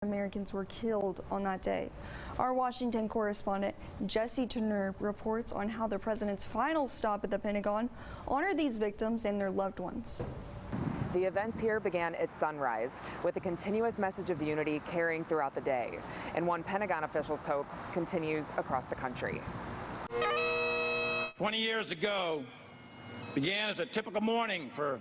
Americans were killed on that day. Our Washington correspondent Jesse Turner reports on how the president's final stop at the Pentagon honored these victims and their loved ones. The events here began at sunrise, with a continuous message of unity carrying throughout the day, and one Pentagon officials hope continues across the country. 20 years ago began as a typical morning for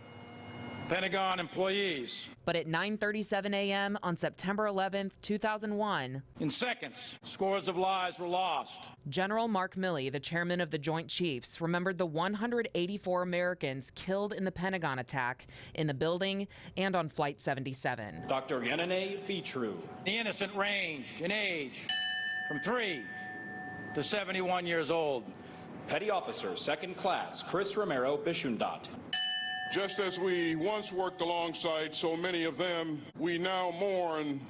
Pentagon employees. But at 9:37 a.m. on September 11th, 2001, in seconds, scores of lives were lost. General Mark Milley, the chairman of the Joint Chiefs, remembered the 184 Americans killed in the Pentagon attack in the building and on Flight 77. Dr. Yenene Betrue. The innocent ranged in age from 3 to 71 years old. Petty Officer, 2nd Class, Chris Romero Bishundat. Just as we once worked alongside so many of them, we now mourn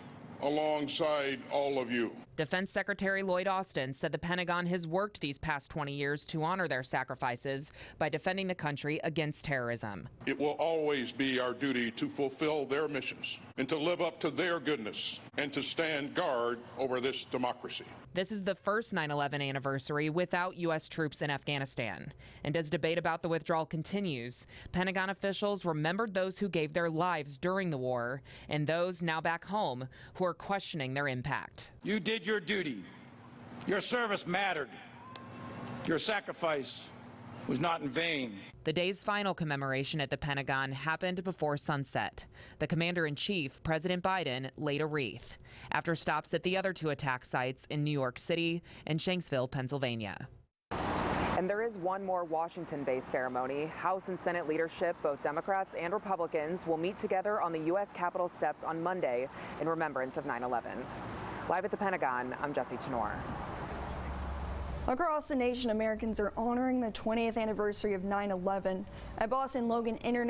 alongside all of you. Defense Secretary Lloyd Austin said the Pentagon has worked these past 20 years to honor their sacrifices by defending the country against terrorism. It will always be our duty to fulfill their missions and to live up to their goodness and to stand guard over this democracy. This is the first 9/11 anniversary without U.S. troops in Afghanistan. And as debate about the withdrawal continues, Pentagon officials remembered those who gave their lives during the war and those now back home who are questioning their impact. You did your duty. Your service mattered. Your sacrifice was not in vain. The day's final commemoration at the Pentagon happened before sunset. The commander-in-chief, President Biden, laid a wreath after stops at the other two attack sites in New York City and Shanksville, Pennsylvania. And there is one more Washington-based ceremony. House and Senate leadership, both Democrats and Republicans, will meet together on the U.S. Capitol steps on Monday in remembrance of 9/11. Live at the Pentagon, I'm Jesse Tenor. Across the nation, Americans are honoring the 20th anniversary of 9/11 at Boston Logan International